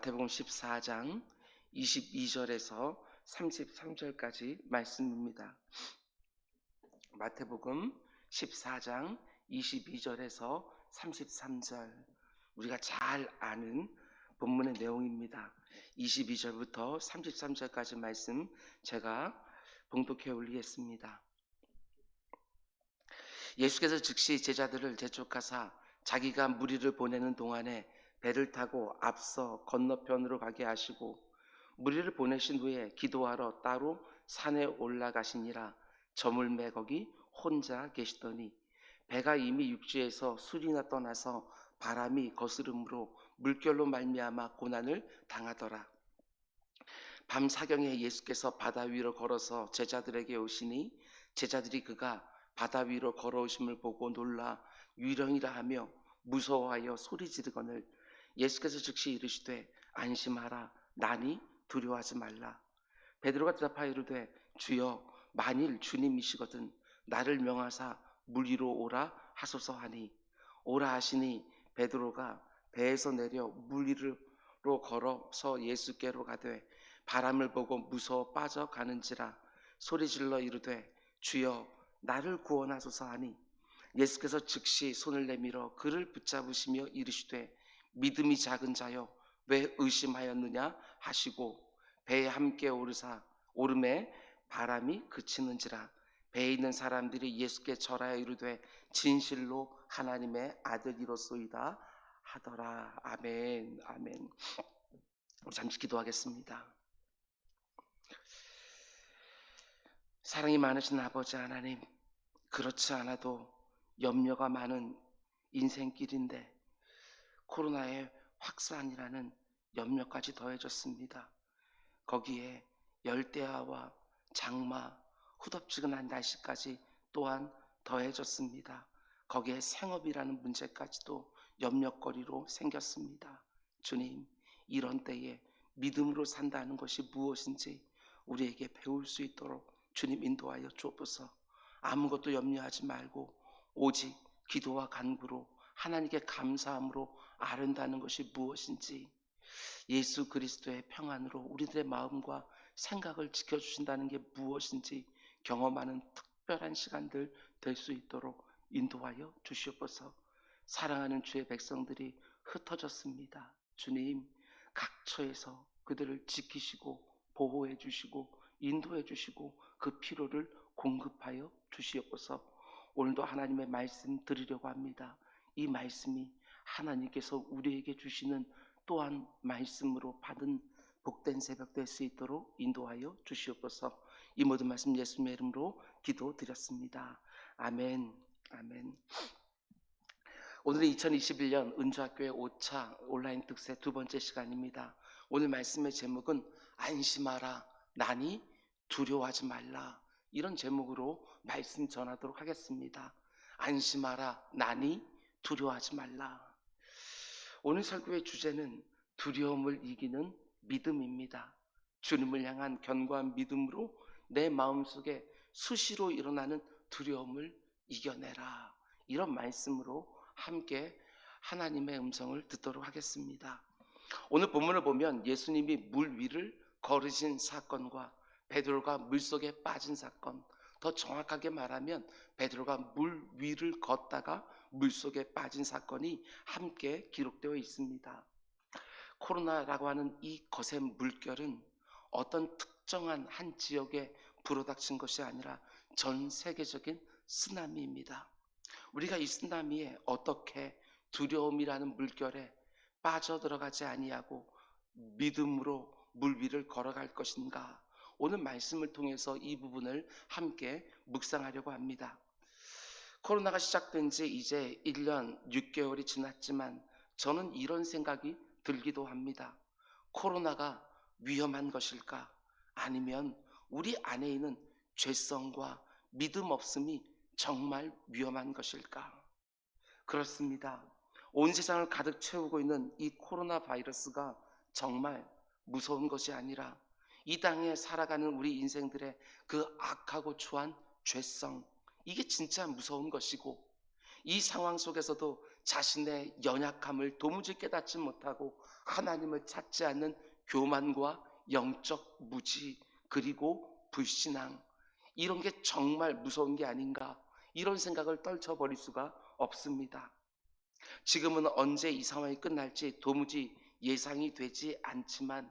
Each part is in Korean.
마태복음 14장 22절에서 33절까지 말씀입니다. 마태복음 14장 22절에서 33절, 우리가 잘 아는 본문의 내용입니다. 22절부터 33절까지 말씀 제가 봉독해 올리겠습니다. 예수께서 즉시 제자들을 재촉하사 자기가 무리를 보내는 동안에 배를 타고 앞서 건너편으로 가게 하시고, 무리를 보내신 후에 기도하러 따로 산에 올라가시니라. 저물매 거기 혼자 계시더니 배가 이미 육지에서 술이나 떠나서 바람이 거스름으로 물결로 말미암아 고난을 당하더라. 밤 사경에 예수께서 바다 위로 걸어서 제자들에게 오시니 제자들이 그가 바다 위로 걸어오심을 보고 놀라 유령이라 하며 무서워하여 소리 지르거늘, 예수께서 즉시 이르시되 안심하라, 나니 두려워하지 말라. 베드로가 대답하여 이르되 주여, 만일 주님이시거든 나를 명하사 물 위로 오라 하소서 하니, 오라 하시니 베드로가 배에서 내려 물 위로 걸어서 예수께로 가되 바람을 보고 무서워 빠져가는지라 소리질러 이르되 주여, 나를 구원하소서 하니, 예수께서 즉시 손을 내밀어 그를 붙잡으시며 이르시되 믿음이 작은 자여, 왜 의심하였느냐 하시고 배에 함께 오름에 바람이 그치는지라. 배에 있는 사람들이 예수께 절하여 이르되 진실로 하나님의 아들이로소이다 하더라. 아멘. 아멘. 잠시 기도하겠습니다. 사랑이 많으신 아버지 하나님, 그렇지 않아도 염려가 많은 인생길인데 코로나의 확산이라는 염려까지 더해졌습니다. 거기에 열대야와 장마, 후덥지근한 날씨까지 또한 더해졌습니다. 거기에 생업이라는 문제까지도 염려거리로 생겼습니다. 주님, 이런 때에 믿음으로 산다는 것이 무엇인지 우리에게 배울 수 있도록 주님 인도하여 주옵소서. 아무것도 염려하지 말고 오직 기도와 간구로 하나님께 감사함으로 아른다는 것이 무엇인지, 예수 그리스도의 평안으로 우리들의 마음과 생각을 지켜주신다는 게 무엇인지 경험하는 특별한 시간들 될 수 있도록 인도하여 주시옵소서. 사랑하는 주의 백성들이 흩어졌습니다. 주님, 각처에서 그들을 지키시고 보호해 주시고 인도해 주시고 그 필요를 공급하여 주시옵소서. 오늘도 하나님의 말씀 드리려고 합니다. 이 말씀이 하나님께서 우리에게 주시는 또한 말씀으로 받은 복된 새벽 될 수 있도록 인도하여 주시옵소서. 이 모든 말씀 예수님의 이름으로 기도드렸습니다. 아멘. 아멘. 오늘은 2021년 은주학교의 5차 온라인 특세 두 번째 시간입니다. 오늘 말씀의 제목은 안심하라, 나니 두려워하지 말라, 이런 제목으로 말씀 전하도록 하겠습니다. 안심하라, 나니 두려워하지 말라. 오늘 설교의 주제는 두려움을 이기는 믿음입니다. 주님을 향한 견고한 믿음으로 내 마음속에 수시로 일어나는 두려움을 이겨내라, 이런 말씀으로 함께 하나님의 음성을 듣도록 하겠습니다. 오늘 본문을 보면 예수님이 물 위를 걸으신 사건과 베드로가 물속에 빠진 사건, 더 정확하게 말하면 베드로가 물 위를 걷다가 물속에 빠진 사건이 함께 기록되어 있습니다. 코로나라고 하는 이 거센 물결은 어떤 특정한 한 지역에 불어닥친 것이 아니라 전 세계적인 쓰나미입니다. 우리가 이 쓰나미에 어떻게 두려움이라는 물결에 빠져들어가지 아니하고 믿음으로 물 위를 걸어갈 것인가, 오늘 말씀을 통해서 이 부분을 함께 묵상하려고 합니다. 코로나가 시작된 지 이제 1년 6개월이 지났지만 저는 이런 생각이 들기도 합니다. 코로나가 위험한 것일까? 아니면 우리 안에 있는 죄성과 믿음 없음이 정말 위험한 것일까? 그렇습니다. 온 세상을 가득 채우고 있는 이 코로나 바이러스가 정말 무서운 것이 아니라 이 땅에 살아가는 우리 인생들의 그 악하고 추한 죄성, 이게 진짜 무서운 것이고, 이 상황 속에서도 자신의 연약함을 도무지 깨닫지 못하고 하나님을 찾지 않는 교만과 영적 무지, 그리고 불신앙, 이런 게 정말 무서운 게 아닌가, 이런 생각을 떨쳐버릴 수가 없습니다. 지금은 언제 이 상황이 끝날지 도무지 예상이 되지 않지만,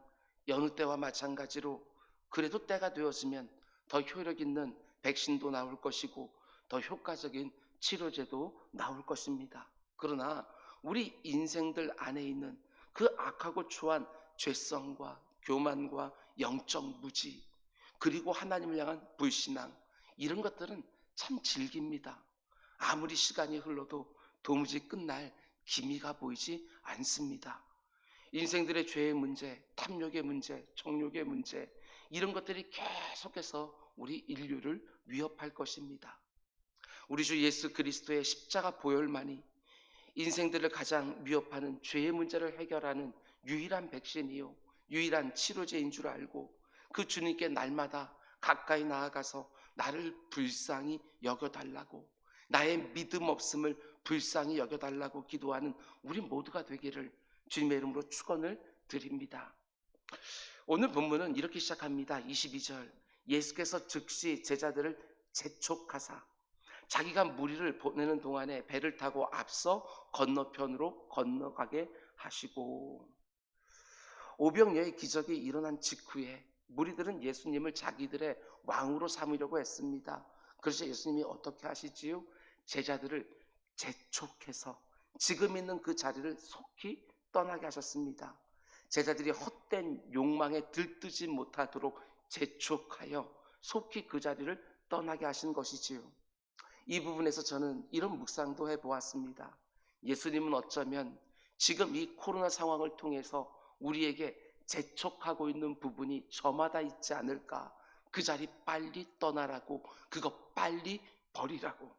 여느 때와 마찬가지로 그래도 때가 되었으면 더 효력 있는 백신도 나올 것이고 더 효과적인 치료제도 나올 것입니다. 그러나 우리 인생들 안에 있는 그 악하고 추한 죄성과 교만과 영적 무지, 그리고 하나님을 향한 불신앙, 이런 것들은 참 질깁니다. 아무리 시간이 흘러도 도무지 끝날 기미가 보이지 않습니다. 인생들의 죄의 문제, 탐욕의 문제, 정욕의 문제, 이런 것들이 계속해서 우리 인류를 위협할 것입니다. 우리 주 예수 그리스도의 십자가 보혈만이 인생들을 가장 위협하는 죄의 문제를 해결하는 유일한 백신이요, 유일한 치료제인 줄 알고 그 주님께 날마다 가까이 나아가서 나를 불쌍히 여겨달라고, 나의 믿음 없음을 불쌍히 여겨달라고 기도하는 우리 모두가 되기를 주님의 이름으로 축원을 드립니다. 오늘 본문은 이렇게 시작합니다. 22절, 예수께서 즉시 제자들을 재촉하사 자기가 무리를 보내는 동안에 배를 타고 앞서 건너편으로 건너가게 하시고, 오병이어의 기적이 일어난 직후에 무리들은 예수님을 자기들의 왕으로 삼으려고 했습니다. 그래서 예수님이 어떻게 하시지요? 제자들을 재촉해서 지금 있는 그 자리를 속히 떠나게 하셨습니다. 제자들이 헛된 욕망에 들뜨지 못하도록 재촉하여 속히 그 자리를 떠나게 하신 것이지요. 이 부분에서 저는 이런 묵상도 해보았습니다. 예수님은 어쩌면 지금 이 코로나 상황을 통해서 우리에게 재촉하고 있는 부분이 저마다 있지 않을까. 그 자리 빨리 떠나라고, 그거 빨리 버리라고.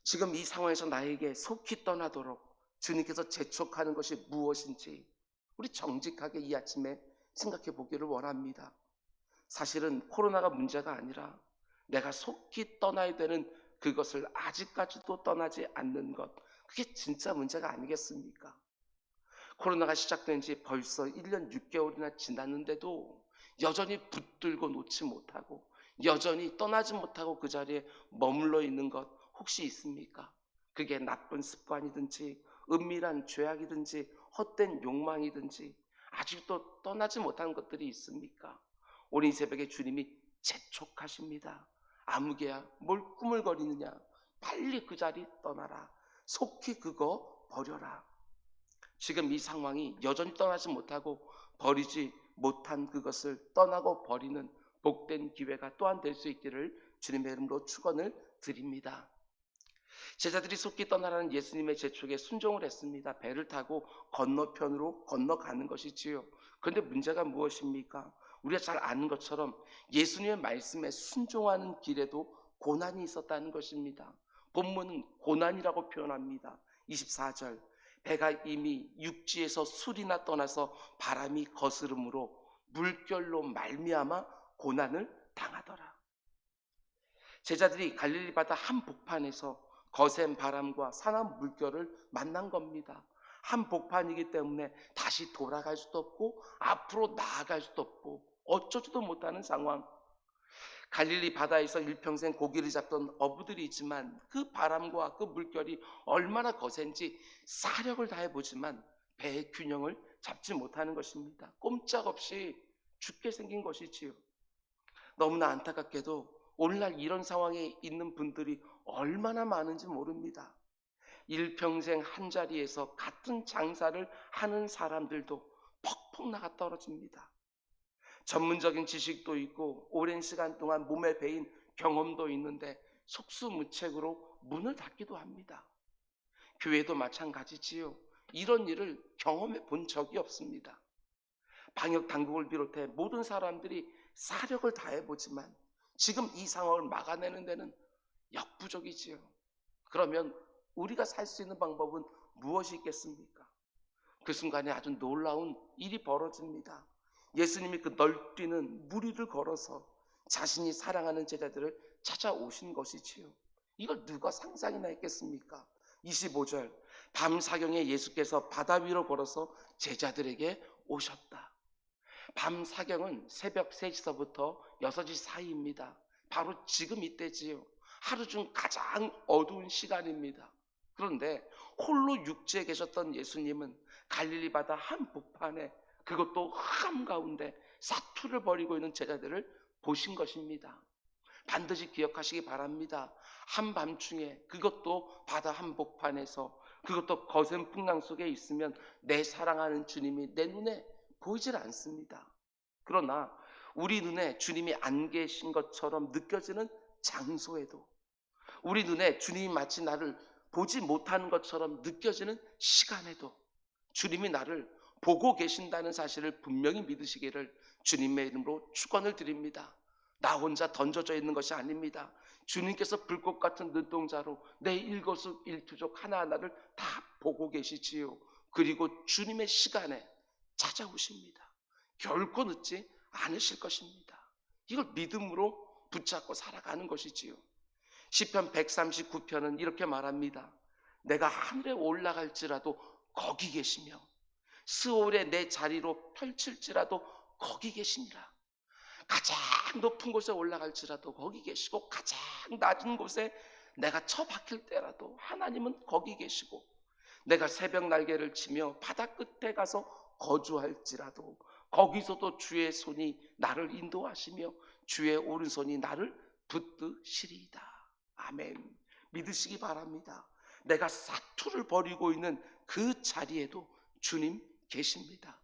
지금 이 상황에서 나에게 속히 떠나도록 주님께서 재촉하는 것이 무엇인지 우리 정직하게 이 아침에 생각해 보기를 원합니다. 사실은 코로나가 문제가 아니라 내가 속히 떠나야 되는 그것을 아직까지도 떠나지 않는 것, 그게 진짜 문제가 아니겠습니까? 코로나가 시작된 지 벌써 1년 6개월이나 지났는데도 여전히 붙들고 놓지 못하고 여전히 떠나지 못하고 그 자리에 머물러 있는 것 혹시 있습니까? 그게 나쁜 습관이든지 은밀한 죄악이든지 헛된 욕망이든지 아직도 떠나지 못한 것들이 있습니까? 오늘 이 새벽에 주님이 재촉하십니다. 아무개야 뭘 꾸물거리느냐, 빨리 그 자리 떠나라, 속히 그거 버려라. 지금 이 상황이 여전히 떠나지 못하고 버리지 못한 그것을 떠나고 버리는 복된 기회가 또한 될 수 있기를 주님의 이름으로 축원을 드립니다. 제자들이 속히 떠나라는 예수님의 재촉에 순종을 했습니다. 배를 타고 건너편으로 건너가는 것이지요. 그런데 문제가 무엇입니까? 우리가 잘 아는 것처럼 예수님의 말씀에 순종하는 길에도 고난이 있었다는 것입니다. 본문은 고난이라고 표현합니다. 24절, 배가 이미 육지에서 술이나 떠나서 바람이 거스름으로 물결로 말미암아 고난을 당하더라. 제자들이 갈릴리 바다 한복판에서 거센 바람과 산한 물결을 만난 겁니다. 한복판이기 때문에 다시 돌아갈 수도 없고 앞으로 나아갈 수도 없고 어쩌지도 못하는 상황. 갈릴리 바다에서 일평생 고기를 잡던 어부들이 있지만 그 바람과 그 물결이 얼마나 거센지 사력을 다해보지만 배의 균형을 잡지 못하는 것입니다. 꼼짝없이 죽게 생긴 것이지요. 너무나 안타깝게도 오늘날 이런 상황에 있는 분들이 얼마나 많은지 모릅니다. 일평생 한 자리에서 같은 장사를 하는 사람들도 퍽퍽 나가 떨어집니다. 전문적인 지식도 있고 오랜 시간 동안 몸에 배인 경험도 있는데 속수무책으로 문을 닫기도 합니다. 교회도 마찬가지지요. 이런 일을 경험해 본 적이 없습니다. 방역 당국을 비롯해 모든 사람들이 사력을 다해보지만 지금 이 상황을 막아내는 데는 역부족이지요. 그러면 우리가 살 수 있는 방법은 무엇이 있겠습니까? 그 순간에 아주 놀라운 일이 벌어집니다. 예수님이 그 널뛰는 무리를 걸어서 자신이 사랑하는 제자들을 찾아오신 것이지요. 이걸 누가 상상이나 했겠습니까? 25절, 밤 사경에 예수께서 바다 위로 걸어서 제자들에게 오셨다. 밤 사경은 새벽 3시서부터 6시 사이입니다. 바로 지금 이때지요. 하루 중 가장 어두운 시간입니다. 그런데 홀로 육지에 계셨던 예수님은 갈릴리 바다 한복판에, 그것도 흑암 가운데 사투를 벌이고 있는 제자들을 보신 것입니다. 반드시 기억하시기 바랍니다. 한밤중에, 그것도 바다 한복판에서, 그것도 거센 풍랑 속에 있으면 내 사랑하는 주님이 내 눈에 보이질 않습니다. 그러나 우리 눈에 주님이 안 계신 것처럼 느껴지는 장소에도, 우리 눈에 주님이 마치 나를 보지 못하는 것처럼 느껴지는 시간에도 주님이 나를 보고 계신다는 사실을 분명히 믿으시기를 주님의 이름으로 축원을 드립니다. 나 혼자 던져져 있는 것이 아닙니다. 주님께서 불꽃 같은 눈동자로 내 일거수일투족 하나하나를 다 보고 계시지요. 그리고 주님의 시간에 찾아오십니다. 결코 늦지 않으실 것입니다. 이걸 믿음으로 붙잡고 살아가는 것이지요. 시편 139편은 이렇게 말합니다. 내가 하늘에 올라갈지라도 거기 계시며 스올에 내 자리로 펼칠지라도 거기 계시니라. 가장 높은 곳에 올라갈지라도 거기 계시고, 가장 낮은 곳에 내가 처박힐 때라도 하나님은 거기 계시고, 내가 새벽 날개를 치며 바다 끝에 가서 거주할지라도 거기서도 주의 손이 나를 인도하시며 주의 오른손이 나를 붙드시리이다. 아멘. 믿으시기 바랍니다. 내가 사투를 벌이고 있는 그 자리에도 주님 계십니다.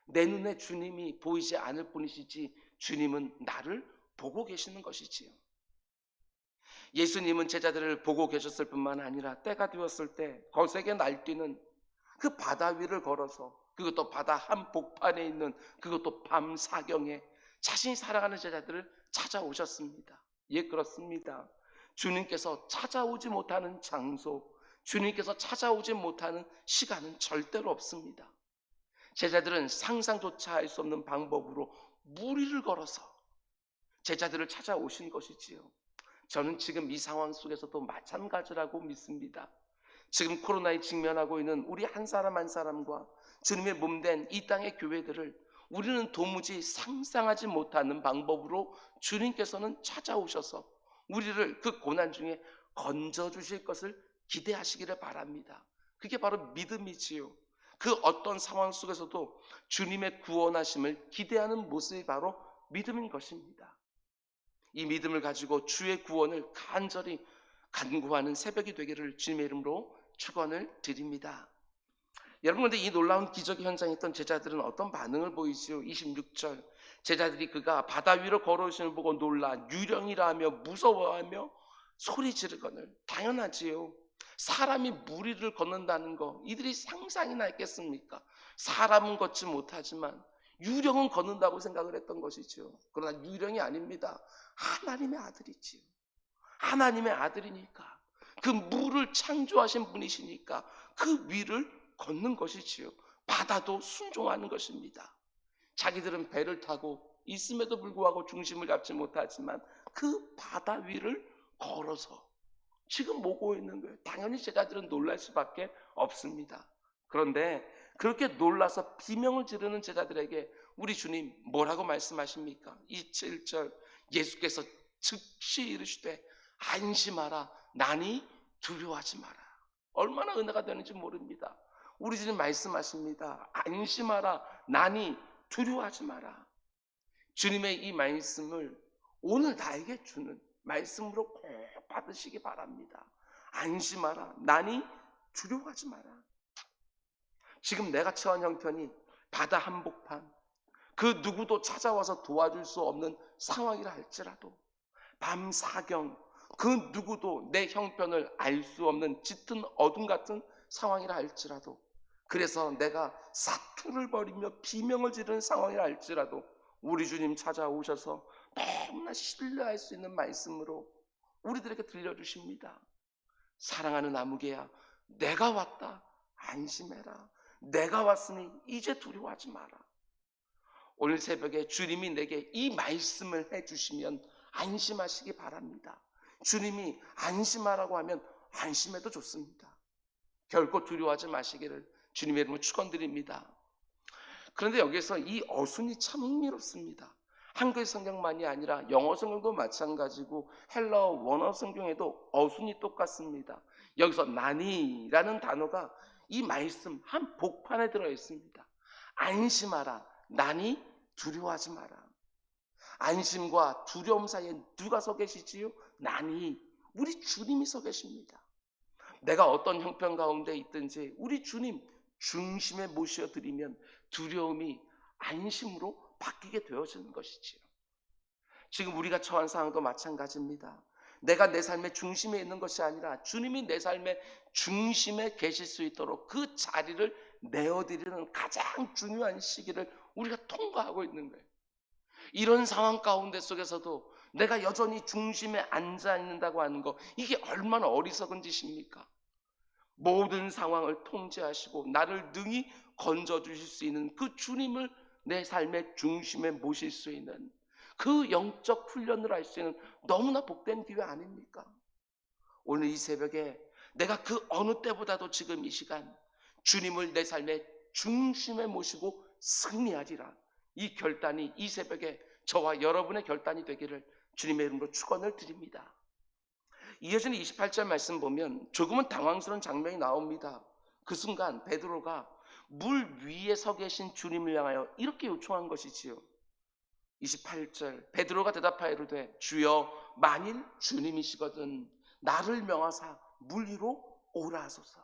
내 눈에 주님이 보이지 않을 뿐이시지 주님은 나를 보고 계시는 것이지요. 예수님은 제자들을 보고 계셨을 뿐만 아니라 때가 되었을 때 거세게 날뛰는 그 바다 위를 걸어서, 그것도 바다 한복판에 있는, 그것도 밤 사경에 자신이 사랑하는 제자들을 찾아오셨습니다. 예, 그렇습니다. 주님께서 찾아오지 못하는 장소, 주님께서 찾아오지 못하는 시간은 절대로 없습니다. 제자들은 상상조차 할 수 없는 방법으로 무리를 걸어서 제자들을 찾아오신 것이지요. 저는 지금 이 상황 속에서도 마찬가지라고 믿습니다. 지금 코로나에 직면하고 있는 우리 한 사람 한 사람과 주님의 몸된 이 땅의 교회들을 우리는 도무지 상상하지 못하는 방법으로 주님께서는 찾아오셔서 우리를 그 고난 중에 건져주실 것을 기대하시기를 바랍니다. 그게 바로 믿음이지요. 그 어떤 상황 속에서도 주님의 구원하심을 기대하는 모습이 바로 믿음인 것입니다. 이 믿음을 가지고 주의 구원을 간절히 간구하는 새벽이 되기를 주님의 이름으로 축원을 드립니다. 여러분, 그런데 이 놀라운 기적의 현장에 있던 제자들은 어떤 반응을 보이지요? 26절, 제자들이 그가 바다 위로 걸어오심을 보고 놀라 유령이라 하며 무서워하며 소리 지르거늘. 당연하지요. 사람이 무리를 걷는다는 거 이들이 상상이나 했겠습니까? 사람은 걷지 못하지만 유령은 걷는다고 생각을 했던 것이죠. 그러나 유령이 아닙니다. 하나님의 아들이지요. 하나님의 아들이니까, 그 물을 창조하신 분이시니까 그 위를 걷는 것이지요. 바다도 순종하는 것입니다. 자기들은 배를 타고 있음에도 불구하고 중심을 잡지 못하지만 그 바다 위를 걸어서 지금 오고 있는 거예요. 당연히 제자들은 놀랄 수밖에 없습니다. 그런데 그렇게 놀라서 비명을 지르는 제자들에게 우리 주님 뭐라고 말씀하십니까? 27절, 예수께서 즉시 이르시되 안심하라, 나니 두려워하지 마라. 얼마나 은혜가 되는지 모릅니다. 우리 주님 말씀하십니다. 안심하라, 나니 두려워하지 마라. 주님의 이 말씀을 오늘 나에게 주는 말씀으로 꼭 받으시기 바랍니다. 안심하라, 나니 두려워하지 마라. 지금 내가 처한 형편이 바다 한복판, 그 누구도 찾아와서 도와줄 수 없는 상황이라 할지라도, 밤 사경, 그 누구도 내 형편을 알 수 없는 짙은 어둠 같은 상황이라 할지라도, 그래서 내가 사투를 벌이며 비명을 지르는 상황이라 할지라도 우리 주님 찾아오셔서 너무나 신뢰할 수 있는 말씀으로 우리들에게 들려주십니다. 사랑하는 아무개야, 내가 왔다, 안심해라. 내가 왔으니 이제 두려워하지 마라. 오늘 새벽에 주님이 내게 이 말씀을 해주시면 안심하시기 바랍니다. 주님이 안심하라고 하면 안심해도 좋습니다. 결코 두려워하지 마시기를 주님의 이름으로 축원드립니다. 그런데 여기서 이 어순이 참 흥미롭습니다. 한글 성경만이 아니라 영어 성경도 마찬가지고 헬라어 원어 성경에도 어순이 똑같습니다. 여기서 나니라는 단어가 이 말씀 한 복판에 들어 있습니다. 안심하라. 나니 두려워하지 마라. 안심과 두려움 사이에 누가 서 계시지요? 나니 우리 주님이 서 계십니다. 내가 어떤 형편 가운데 있든지 우리 주님 중심에 모셔드리면 두려움이 안심으로 바뀌게 되어지는 것이지요. 지금 우리가 처한 상황도 마찬가지입니다. 내가 내 삶의 중심에 있는 것이 아니라 주님이 내 삶의 중심에 계실 수 있도록 그 자리를 내어드리는 가장 중요한 시기를 우리가 통과하고 있는 거예요. 이런 상황 가운데 속에서도 내가 여전히 중심에 앉아 있는다고 하는 거, 이게 얼마나 어리석은 짓입니까? 모든 상황을 통제하시고 나를 능히 건져주실 수 있는 그 주님을 내 삶의 중심에 모실 수 있는 그 영적 훈련을 할 수 있는 너무나 복된 기회 아닙니까? 오늘 이 새벽에 내가 그 어느 때보다도 지금 이 시간 주님을 내 삶의 중심에 모시고 승리하리라, 이 결단이 이 새벽에 저와 여러분의 결단이 되기를 주님의 이름으로 축원을 드립니다. 이어지는 28절 말씀 보면 조금은 당황스러운 장면이 나옵니다. 그 순간 베드로가 물 위에 서 계신 주님을 향하여 이렇게 요청한 것이지요. 28절 베드로가 대답하여 이르되 주여 만일 주님이시거든 나를 명하사 물 위로 오라 하소서.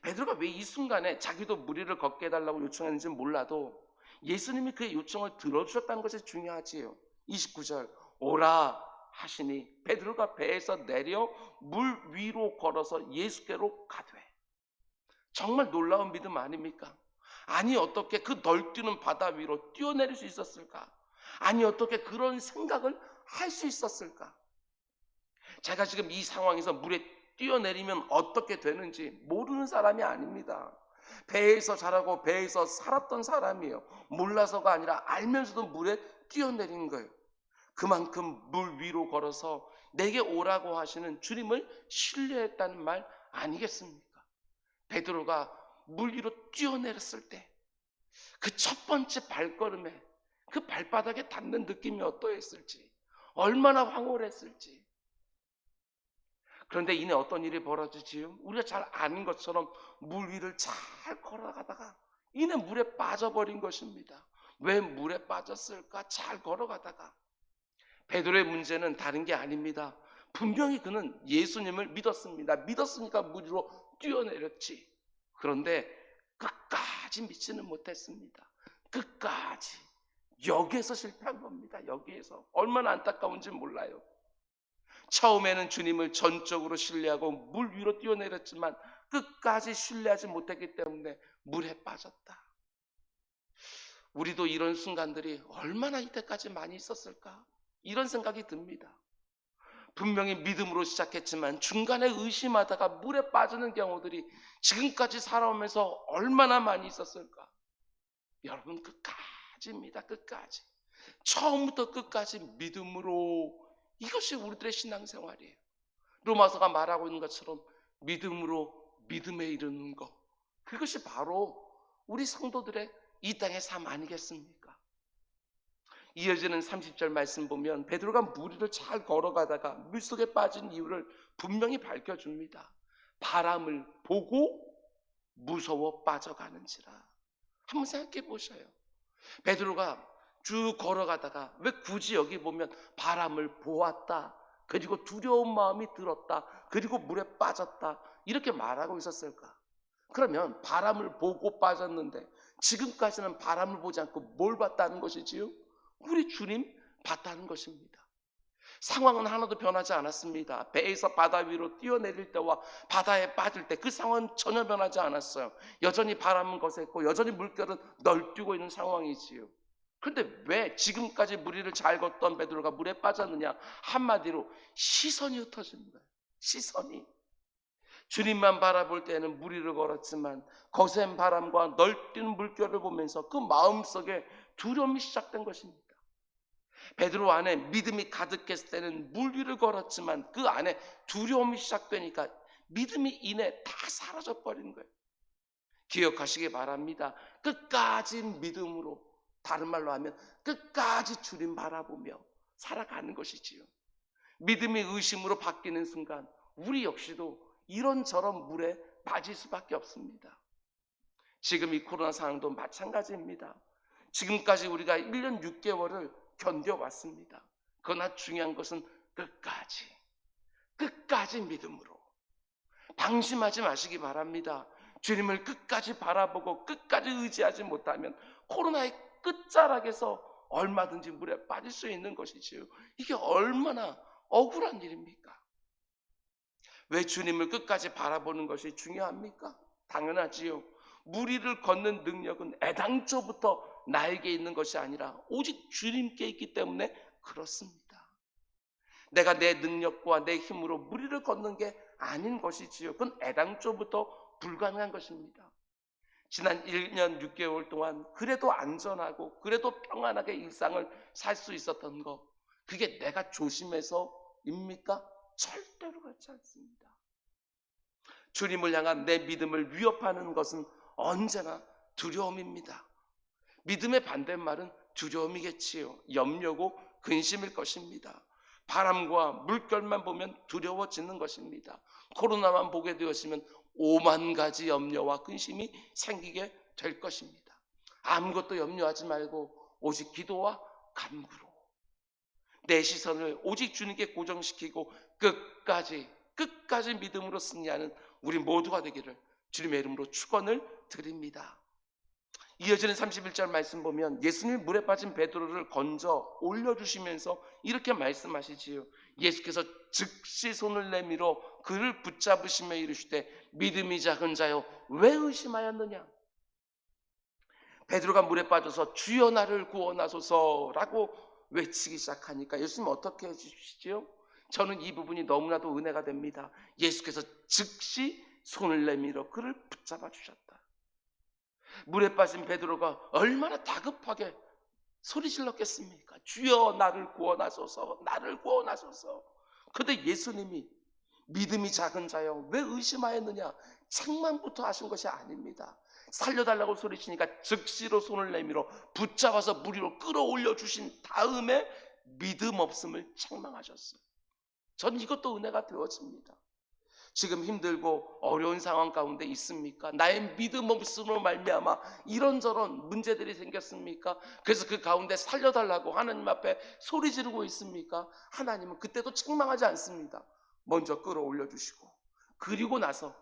베드로가 왜 이 순간에 자기도 물 위를 걷게 해달라고 요청했는지는 몰라도 예수님이 그의 요청을 들어주셨다는 것이 중요하지요. 29절 오라 하시니 베드로가 배에서 내려 물 위로 걸어서 예수께로 가되. 정말 놀라운 믿음 아닙니까? 아니 어떻게 그 널뛰는 바다 위로 뛰어내릴 수 있었을까? 아니 어떻게 그런 생각을 할 수 있었을까? 제가 지금 이 상황에서 물에 뛰어내리면 어떻게 되는지 모르는 사람이 아닙니다. 배에서 자라고 배에서 살았던 사람이에요. 몰라서가 아니라 알면서도 물에 뛰어내린 거예요. 그만큼 물 위로 걸어서 내게 오라고 하시는 주님을 신뢰했다는 말 아니겠습니까? 베드로가 물 위로 뛰어내렸을 때 그 첫 번째 발걸음에 그 발바닥에 닿는 느낌이 어떠했을지, 얼마나 황홀했을지. 그런데 이내 어떤 일이 벌어지지요? 우리가 잘 아는 것처럼 물 위를 잘 걸어가다가 이내 물에 빠져버린 것입니다. 왜 물에 빠졌을까? 잘 걸어가다가. 베드로의 문제는 다른 게 아닙니다. 분명히 그는 예수님을 믿었습니다. 믿었으니까 물 위로 뛰어내렸지. 그런데 끝까지 믿지는 못했습니다. 끝까지. 여기에서 실패한 겁니다. 여기에서. 얼마나 안타까운지 몰라요. 처음에는 주님을 전적으로 신뢰하고 물 위로 뛰어내렸지만 끝까지 신뢰하지 못했기 때문에 물에 빠졌다. 우리도 이런 순간들이 얼마나 이때까지 많이 있었을까? 이런 생각이 듭니다. 분명히 믿음으로 시작했지만 중간에 의심하다가 물에 빠지는 경우들이 지금까지 살아오면서 얼마나 많이 있었을까? 여러분 끝까지입니다. 끝까지. 처음부터 끝까지 믿음으로, 이것이 우리들의 신앙생활이에요. 로마서가 말하고 있는 것처럼 믿음으로 믿음에 이르는 것, 그것이 바로 우리 성도들의 이 땅의 삶 아니겠습니까? 이어지는 30절 말씀 보면 베드로가 물 위를 잘 걸어가다가 물속에 빠진 이유를 분명히 밝혀줍니다. 바람을 보고 무서워 빠져가는지라. 한번 생각해 보셔요. 베드로가 쭉 걸어가다가 왜 굳이 여기 보면 바람을 보았다, 그리고 두려운 마음이 들었다, 그리고 물에 빠졌다 이렇게 말하고 있었을까? 그러면 바람을 보고 빠졌는데 지금까지는 바람을 보지 않고 뭘 봤다는 것이지요? 우리 주님 봤다는 것입니다. 상황은 하나도 변하지 않았습니다. 배에서 바다 위로 뛰어내릴 때와 바다에 빠질 때 그 상황은 전혀 변하지 않았어요. 여전히 바람은 거셌고 여전히 물결은 널뛰고 있는 상황이지요. 그런데 왜 지금까지 물 위를 잘 걷던 베드로가 물에 빠졌느냐? 한마디로 시선이 흩어지는 거예요. 시선이. 주님만 바라볼 때는 물 위를 걸었지만 거센 바람과 널뛰는 물결을 보면서 그 마음속에 두려움이 시작된 것입니다. 베드로 안에 믿음이 가득했을 때는 물 위를 걸었지만 그 안에 두려움이 시작되니까 믿음이 이내 다 사라져 버린 거예요. 기억하시기 바랍니다. 끝까지 믿음으로, 다른 말로 하면 끝까지 주님 바라보며 살아가는 것이지요. 믿음이 의심으로 바뀌는 순간 우리 역시도 이런저런 물에 빠질 수밖에 없습니다. 지금 이 코로나 상황도 마찬가지입니다. 지금까지 우리가 1년 6개월을 견뎌왔습니다. 그러나 중요한 것은 끝까지 믿음으로 방심하지 마시기 바랍니다. 주님을 끝까지 바라보고 끝까지 의지하지 못하면 코로나의 끝자락에서 얼마든지 물에 빠질 수 있는 것이지요. 이게 얼마나 억울한 일입니까? 왜 주님을 끝까지 바라보는 것이 중요합니까? 당연하지요. 물 위를 걷는 능력은 애당초부터 나에게 있는 것이 아니라 오직 주님께 있기 때문에 그렇습니다. 내가 내 능력과 내 힘으로 물 위를 걷는 게 아닌 것이지요. 그건 애당초부터 불가능한 것입니다. 지난 1년 6개월 동안 그래도 안전하고 그래도 평안하게 일상을 살 수 있었던 것, 그게 내가 조심해서입니까? 절대로 그렇지 않습니다. 주님을 향한 내 믿음을 위협하는 것은 언제나 두려움입니다. 믿음의 반대말은 두려움이겠지요. 염려고 근심일 것입니다. 바람과 물결만 보면 두려워지는 것입니다. 코로나만 보게 되었으면 5만 가지 염려와 근심이 생기게 될 것입니다. 아무것도 염려하지 말고 오직 기도와 간구로 내 시선을 오직 주님께 고정시키고 끝까지 믿음으로 승리하는 우리 모두가 되기를 주님의 이름으로 축원을 드립니다. 이어지는 31절 말씀 보면 예수님이 물에 빠진 베드로를 건져 올려주시면서 이렇게 말씀하시지요. 예수께서 즉시 손을 내밀어 그를 붙잡으시며 이르시되 믿음이 작은 자여 왜 의심하였느냐. 베드로가 물에 빠져서 주여 나를 구원하소서라고 외치기 시작하니까 예수님 어떻게 해주시지요? 저는 이 부분이 너무나도 은혜가 됩니다. 예수께서 즉시 손을 내밀어 그를 붙잡아 주셨다. 물에 빠진 베드로가 얼마나 다급하게 소리 질렀겠습니까? 주여 나를 구원하소서, 나를 구원하소서. 그런데 예수님이 믿음이 작은 자여 왜 의심하였느냐 책망부터 하신 것이 아닙니다. 살려달라고 소리치니까 즉시로 손을 내밀어 붙잡아서 물 위로 끌어올려 주신 다음에 믿음 없음을 책망하셨어요. 전 이것도 은혜가 되어집니다. 지금 힘들고 어려운 상황 가운데 있습니까? 나의 믿음 없음으로 말미암아 이런저런 문제들이 생겼습니까? 그래서 그 가운데 살려달라고 하나님 앞에 소리 지르고 있습니까? 하나님은 그때도 책망하지 않습니다. 먼저 끌어올려 주시고 그리고 나서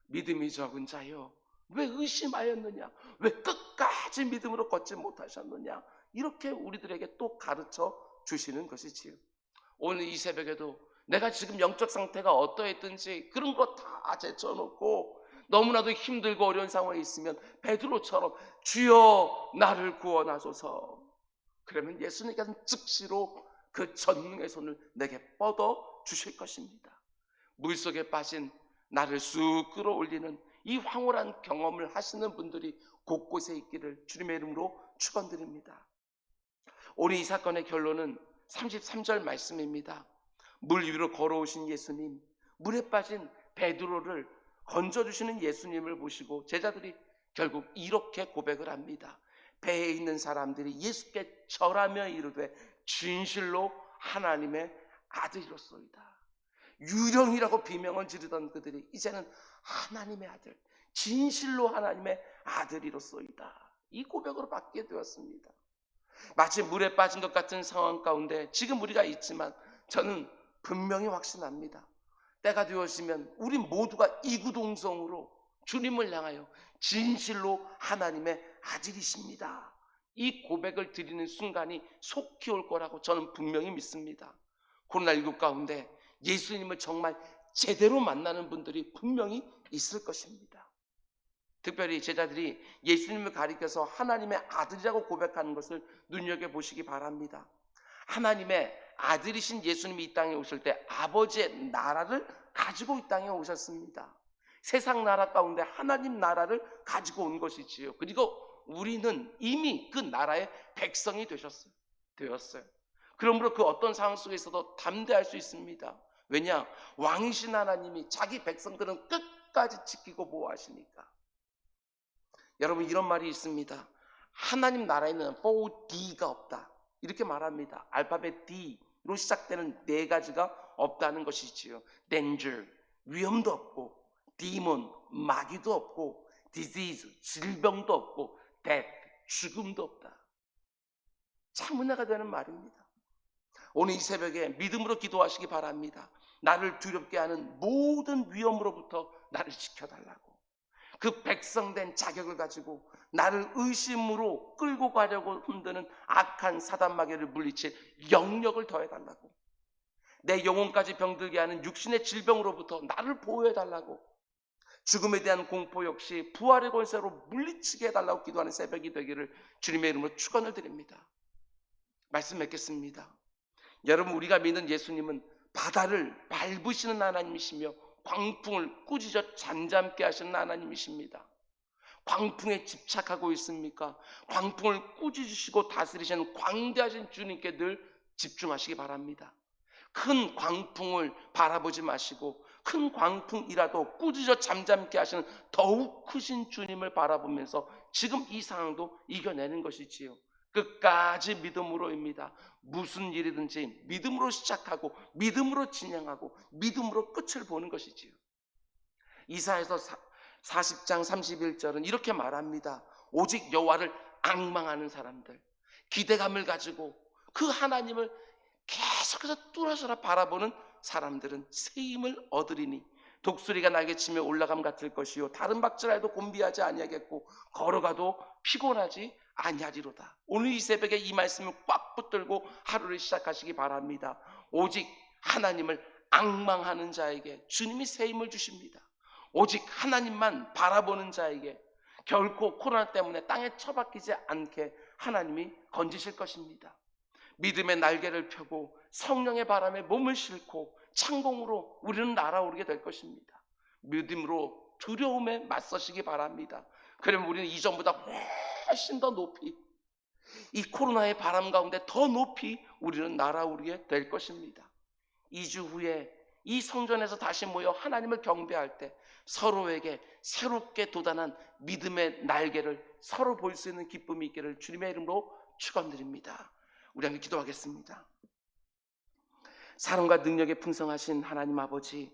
믿음이 적은 자여 왜 의심하였느냐? 왜 끝까지 믿음으로 걷지 못하셨느냐? 이렇게 우리들에게 또 가르쳐 주시는 것이지요. 오늘 이 새벽에도 내가 지금 영적 상태가 어떠했든지 그런 거 다 제쳐놓고 너무나도 힘들고 어려운 상황에 있으면 베드로처럼 주여 나를 구원하소서. 그러면 예수님께서는 즉시로 그 전능의 손을 내게 뻗어 주실 것입니다. 물속에 빠진 나를 쑥 끌어올리는 이 황홀한 경험을 하시는 분들이 곳곳에 있기를 주님의 이름으로 축원드립니다. 오늘 이 사건의 결론은 33절 말씀입니다. 물 위로 걸어오신 예수님, 물에 빠진 베드로를 건져주시는 예수님을 보시고 제자들이 결국 이렇게 고백을 합니다. 배에 있는 사람들이 예수께 절하며 이르되 진실로 하나님의 아들이로소이다. 유령이라고 비명을 지르던 그들이 이제는 하나님의 아들, 진실로 하나님의 아들이로소이다. 이 고백으로 받게 되었습니다. 마치 물에 빠진 것 같은 상황 가운데 지금 우리가 있지만 저는 분명히 확신합니다. 때가 되었으면 우리 모두가 이구동성으로 주님을 향하여 진실로 하나님의 아들이십니다. 이 고백을 드리는 순간이 속히 올 거라고 저는 분명히 믿습니다. 코로나19 가운데 예수님을 정말 제대로 만나는 분들이 분명히 있을 것입니다. 특별히 제자들이 예수님을 가리켜서 하나님의 아들이라고 고백하는 것을 눈여겨보시기 바랍니다. 하나님의 아들이신 예수님이 이 땅에 오실 때 아버지의 나라를 가지고 이 땅에 오셨습니다. 세상 나라 가운데 하나님 나라를 가지고 온 것이지요. 그리고 우리는 이미 그 나라의 백성이 되었어요. 그러므로 그 어떤 상황 속에서도 담대할 수 있습니다. 왜냐? 왕이신 하나님이 자기 백성들은 끝까지 지키고 보호하시니까. 여러분, 이런 말이 있습니다. 하나님 나라에는 4D가 없다, 이렇게 말합니다. 알파벳 D로 시작되는 네 가지가 없다는 것이지요. danger, 위험도 없고, demon, 마귀도 없고, disease, 질병도 없고, death, 죽음도 없다. 참 은혜가 되는 말입니다. 오늘 이 새벽에 믿음으로 기도하시기 바랍니다. 나를 두렵게 하는 모든 위험으로부터 나를 지켜달라고. 그 백성된 자격을 가지고 나를 의심으로 끌고 가려고 흔드는 악한 사단마귀를 물리칠 영력을 더해달라고. 내 영혼까지 병들게 하는 육신의 질병으로부터 나를 보호해달라고. 죽음에 대한 공포 역시 부활의 권세로 물리치게 해달라고 기도하는 새벽이 되기를 주님의 이름으로 축원을 드립니다. 말씀 맺겠습니다. 여러분, 우리가 믿는 예수님은 바다를 밟으시는 하나님이시며 광풍을 꾸짖어 잠잠게 하시는 하나님이십니다. 광풍에 집착하고 있습니까? 광풍을 꾸짖으시고 다스리시는 광대하신 주님께 늘 집중하시기 바랍니다. 큰 광풍을 바라보지 마시고 큰 광풍이라도 꾸짖어 잠잠게 하시는 더욱 크신 주님을 바라보면서 지금 이 상황도 이겨내는 것이지요. 끝까지 믿음으로입니다. 무슨 일이든지 믿음으로 시작하고 믿음으로 진행하고 믿음으로 끝을 보는 것이지요. 이사야서 40장 31절은 이렇게 말합니다. 오직 여호와를 앙망하는 사람들, 기대감을 가지고 그 하나님을 계속해서 뚫어져라 바라보는 사람들은 새 힘을 얻으리니 독수리가 날개치며 올라감 같을 것이요 다른 박질라도 곤비하지 아니하겠고 걸어가도 피곤하지 아니하리로다. 오늘 이 새벽에 이 말씀을 꽉 붙들고 하루를 시작하시기 바랍니다. 오직 하나님을 앙망하는 자에게 주님이 새 힘을 주십니다. 오직 하나님만 바라보는 자에게 결코 코로나 때문에 땅에 처박히지 않게 하나님이 건지실 것입니다. 믿음의 날개를 펴고 성령의 바람에 몸을 싣고 창공으로 우리는 날아오르게 될 것입니다. 믿음으로 두려움에 맞서시기 바랍니다. 그러면 우리는 이전보다 훨씬 더 높이, 이 코로나의 바람 가운데 더 높이 우리는 날아오르게 될 것입니다. 2주 후에 이 성전에서 다시 모여 하나님을 경배할 때 서로에게 새롭게 돋아난 믿음의 날개를 서로 볼 수 있는 기쁨이 있기를 주님의 이름으로 축원드립니다. 우리 함께 기도하겠습니다. 사랑과 능력에 풍성하신 하나님 아버지,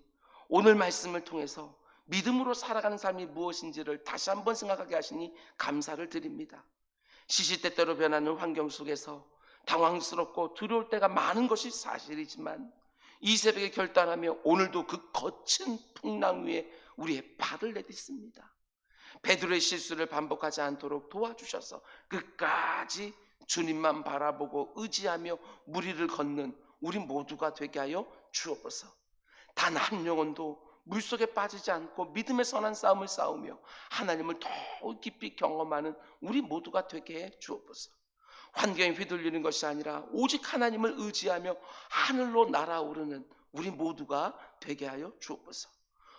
오늘 말씀을 통해서 믿음으로 살아가는 삶이 무엇인지를 다시 한번 생각하게 하시니 감사를 드립니다. 시시때때로 변하는 환경 속에서 당황스럽고 두려울 때가 많은 것이 사실이지만 이 새벽에 결단하며 오늘도 그 거친 풍랑 위에 우리의 발을 내딛습니다. 베드로의 실수를 반복하지 않도록 도와주셔서 끝까지 주님만 바라보고 의지하며 무리를 걷는 우리 모두가 되게 하여 주옵소서. 단 한 영혼도 물속에 빠지지 않고 믿음의 선한 싸움을 싸우며 하나님을 더욱 깊이 경험하는 우리 모두가 되게 해 주옵소서. 환경에 휘둘리는 것이 아니라 오직 하나님을 의지하며 하늘로 날아오르는 우리 모두가 되게 하여 주옵소서.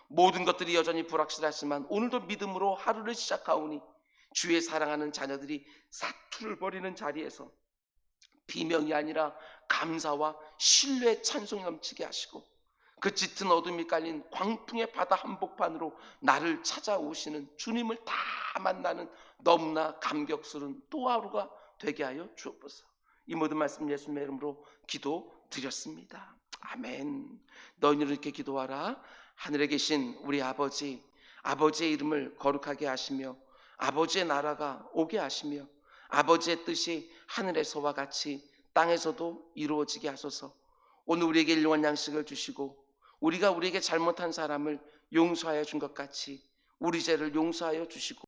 모든 것들이 여전히 불확실하지만 오늘도 믿음으로 하루를 시작하오니 주의 사랑하는 자녀들이 사투를 벌이는 자리에서 비명이 아니라 감사와 신뢰의 찬송이 넘치게 하시고 그 짙은 어둠이 깔린 광풍의 바다 한복판으로 나를 찾아오시는 주님을 다 만나는 너무나 감격스러운 또 하루가 되게 하여 주옵소서. 이 모든 말씀 예수님의 이름으로 기도드렸습니다. 아멘. 너희는 이렇게 기도하라. 하늘에 계신 우리 아버지, 아버지의 이름을 거룩하게 하시며 아버지의 나라가 오게 하시며 아버지의 뜻이 하늘에서와 같이 땅에서도 이루어지게 하소서. 오늘 우리에게 일용할 양식을 주시고 우리가 우리에게 잘못한 사람을 용서하여 준 것 같이 우리 죄를 용서하여 주시고